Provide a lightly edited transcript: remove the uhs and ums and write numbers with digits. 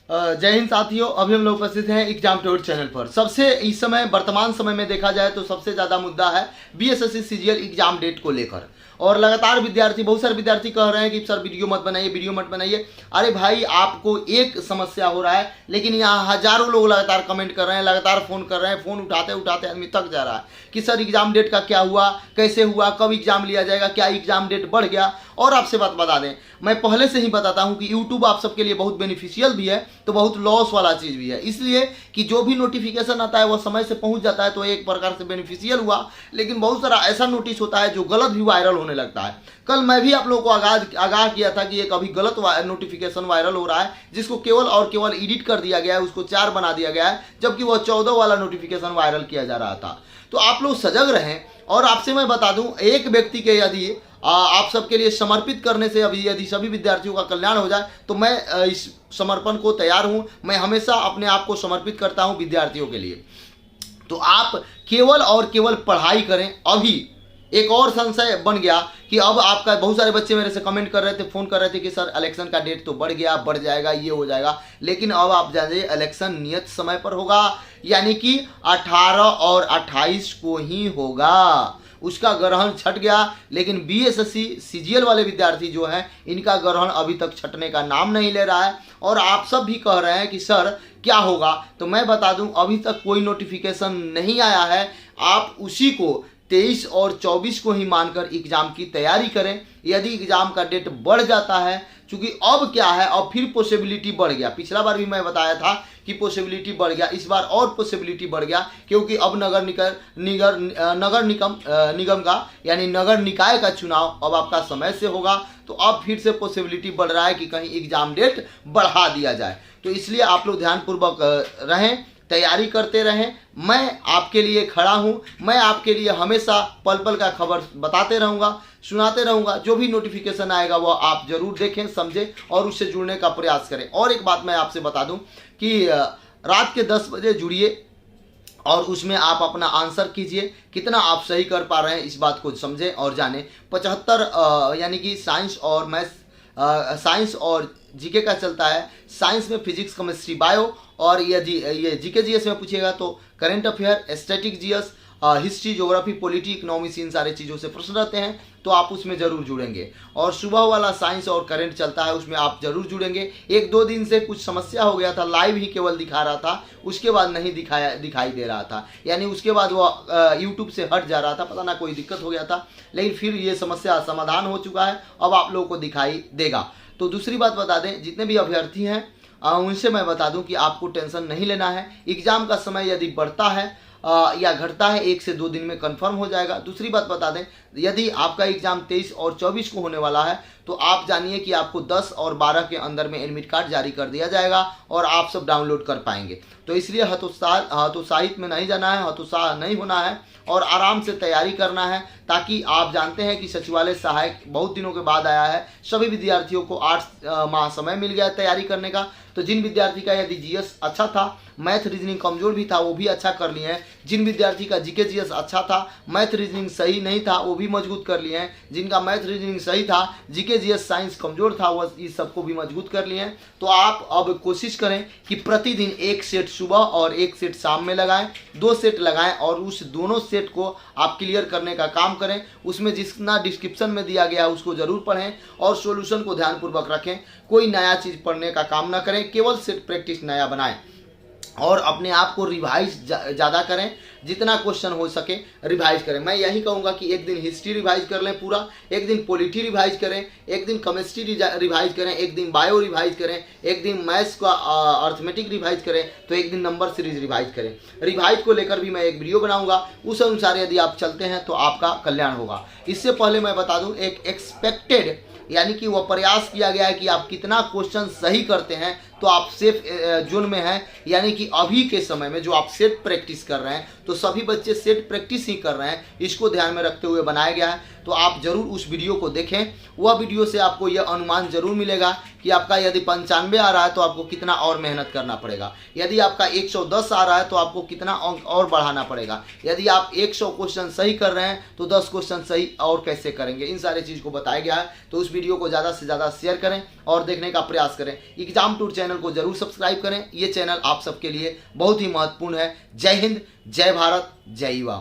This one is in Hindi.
जय हिंद साथियों, अभी हम लोग उपस्थित हैं एग्जाम टूर चैनल पर। सबसे इस समय वर्तमान समय में देखा जाए तो सबसे ज़्यादा मुद्दा है बीएसएससी सीजीएल एग्जाम डेट को लेकर। और लगातार बहुत सारे विद्यार्थी कह रहे हैं कि सर वीडियो मत बनाइए, वीडियो मत बनाइए। अरे भाई, आपको एक समस्या हो रहा है, लेकिन यहाँ हजारों लोग लगातार कमेंट कर रहे हैं, लगातार फ़ोन कर रहे हैं। फ़ोन उठाते उठाते आदमी थक जा रहा है कि सर एग्जाम डेट का क्या हुआ, कैसे हुआ, कब एग्जाम लिया जाएगा, क्या एग्जाम डेट बढ़ गया। और आपसे बात बता दें, मैं पहले से ही बताता हूँ कि यूट्यूब आप सबके लिए बहुत बेनिफिशियल भी है तो बहुत लॉस वाला चीज़ भी है। इसलिए कि जो भी नोटिफिकेशन आता है वो समय से पहुँच जाता है तो एक प्रकार से बेनिफिशियल हुआ, लेकिन बहुत सारा ऐसा नोटिस होता है जो गलत भी वायरल होने लगता है। कल मैं भी आप लोगों को आगाह किया था कि एक अभी गलत नोटिफिकेशन वायरल हो रहा है, जिसको केवल और केवल एडिट कर दिया गया है, उसको 4 बना दिया गया है, जबकि वह 14 वाला नोटिफिकेशन वायरल किया जा रहा था। तो आप लोग सजग रहें। और आपसे मैं बता दूं, एक व्यक्ति के यदि आप सबके लिए समर्पित करने से अभी यदि सभी विद्यार्थियों का कल्याण हो जाए तो मैं इस समर्पण को तैयार हूं। मैं हमेशा अपने आप को समर्पित करता हूं विद्यार्थियों के लिए। तो आप केवल और केवल पढ़ाई करें। अभी एक और संशय बन गया कि अब आपका, बहुत सारे बच्चे मेरे से कमेंट कर रहे थे, फ़ोन कर रहे थे कि सर इलेक्शन का डेट तो बढ़ गया, बढ़ जाएगा, ये हो जाएगा। लेकिन अब आप जानिए इलेक्शन नियत समय पर होगा, यानी कि 18 और 28 को ही होगा। उसका ग्रहण छट गया, लेकिन बीएसएससी सीजीएल वाले विद्यार्थी जो हैं, इनका ग्रहण अभी तक छटने का नाम नहीं ले रहा है। और आप सब भी कह रहे हैं कि सर क्या होगा, तो मैं बता दूं अभी तक कोई नोटिफिकेशन नहीं आया है। आप उसी को 23 और 24 को ही मानकर एग्जाम की तैयारी करें। यदि एग्जाम का डेट बढ़ जाता है, क्योंकि अब क्या है, अब फिर पॉसिबिलिटी बढ़ गया। पिछला बार भी मैं बताया था कि पॉसिबिलिटी बढ़ गया, इस बार और पॉसिबिलिटी बढ़ गया, क्योंकि अब नगर निगम का यानी नगर निकाय का चुनाव अब आपका समय से होगा। तो अब फिर से पॉसिबिलिटी बढ़ रहा है कि कहीं एग्जाम डेट बढ़ा दिया जाए। तो इसलिए आप लोग ध्यानपूर्वक रहें, तैयारी करते रहें। मैं आपके लिए खड़ा हूं, मैं आपके लिए हमेशा पल पल का खबर बताते रहूंगा, सुनाते रहूंगा। जो भी नोटिफिकेशन आएगा वो आप जरूर देखें, समझें और उससे जुड़ने का प्रयास करें। और एक बात मैं आपसे बता दूं कि रात के 10 बजे जुड़िए और उसमें आप अपना आंसर कीजिए, कितना आप सही कर पा रहे हैं इस बात को समझें और जानें। 75 यानी कि साइंस और मैथ्स, साइंस और जीके का चलता है। साइंस में फिजिक्स, केमिस्ट्री, बायो, और यदि ये जीके जीएस में पूछिएगा तो current affair, static GS, history, geography, polity, economics, इन सारे चीज़ों से प्रश्न रहते हैं, तो आप उसमें ज़रूर जुड़ेंगे। और सुबह वाला साइंस और करंट चलता है, उसमें आप ज़रूर जुड़ेंगे। 1-2 दिन से कुछ समस्या हो गया था, लाइव ही केवल दिखा रहा था, उसके बाद नहीं दिखाई दे रहा था, यानी उसके बाद वो यूट्यूब से हट जा रहा था, पता ना कोई दिक्कत हो गया था। लेकिन फिर ये समस्या समाधान हो चुका है, अब आप लोगों को दिखाई देगा। तो दूसरी बात बता दें, जितने भी अभ्यर्थी हैं उनसे मैं बता दूं कि आपको टेंशन नहीं लेना है। एग्जाम का समय यदि बढ़ता है या घटता है, 1 से 2 दिन में कंफर्म हो जाएगा। दूसरी बात बता दें, यदि आपका एग्जाम 23 और 24 को होने वाला है तो आप जानिए कि आपको 10 और 12 के अंदर में एडमिट कार्ड जारी कर दिया जाएगा और आप सब डाउनलोड कर पाएंगे। तो इसलिए हतोत्साहित में नहीं जाना है, हतोत्साह नहीं होना है और आराम से तैयारी करना है, ताकि आप जानते हैं कि सचिवालय सहायक बहुत दिनों के बाद आया है। सभी विद्यार्थियों को 8 माह समय मिल गया तैयारी करने का। तो जिन विद्यार्थी का यदि जीएस अच्छा था, मैथ रीजनिंग कमजोर भी था, वो भी अच्छा कर लिए हैं। जिन विद्यार्थी का जीके जीएस अच्छा था, मैथ रीजनिंग सही नहीं था, वो भी मजबूत कर लिए हैं। जिनका मैथ रीजनिंग सही था, जीके जीएस साइंस कमजोर था, वो इस सबको भी मजबूत कर लिए हैं। तो आप अब कोशिश करें कि प्रतिदिन 1 सेट सुबह और 1 सेट शाम में लगाएं, 2 सेट लगाएं और उस दोनों सेट को आप क्लियर करने का काम करें। उसमें जितना डिस्क्रिप्शन में दिया गया है उसको जरूर पढ़ें और सॉल्यूशन को ध्यानपूर्वक रखें। कोई नया चीज़ पढ़ने का काम ना करें, केवल सेट प्रैक्टिस नया बनाएं और अपने आप को रिवाइज ज़्यादा करें। जितना क्वेश्चन हो सके रिवाइज करें। मैं यही कहूँगा कि एक दिन हिस्ट्री रिवाइज कर लें पूरा, एक दिन पॉलिटी रिवाइज करें, एक दिन केमिस्ट्री रिवाइज करें, एक दिन बायो रिवाइज करें, एक दिन मैथ्स का अर्थमेटिक रिवाइज करें, तो एक दिन नंबर सीरीज रिवाइज करें। रिवाइज को लेकर भी मैं एक वीडियो बनाऊंगा, उस अनुसार यदि आप चलते हैं तो आपका कल्याण होगा। इससे पहले मैं बता दूं, एक एक्सपेक्टेड यानी कि वह प्रयास किया गया है कि आप कितना क्वेश्चन सही करते हैं तो आप सेफ जोन में हैं। यानी कि अभी के समय में जो आप सेट प्रैक्टिस कर रहे हैं, तो सभी बच्चे सेट प्रैक्टिस ही कर रहे हैं, इसको ध्यान में रखते हुए बनाया गया है। तो आप जरूर उस वीडियो को देखें, वह वीडियो से आपको यह अनुमान जरूर मिलेगा कि आपका यदि 95 आ रहा है तो आपको कितना और मेहनत करना पड़ेगा, यदि आपका 110 आ रहा है तो आपको कितना अंक और बढ़ाना पड़ेगा, यदि आप 100 क्वेश्चन सही कर रहे हैं तो 10 क्वेश्चन सही और कैसे करेंगे, इन सारे चीज़ को बताया गया है। तो उस वीडियो को ज़्यादा से ज़्यादा शेयर करें और देखने का प्रयास करें। एग्जाम टूर चैनल चैनल को जरूर सब्सक्राइब करें। ये चैनल आप सबके लिए बहुत ही महत्वपूर्ण है। जय हिंद, जय भारत, जय युवा।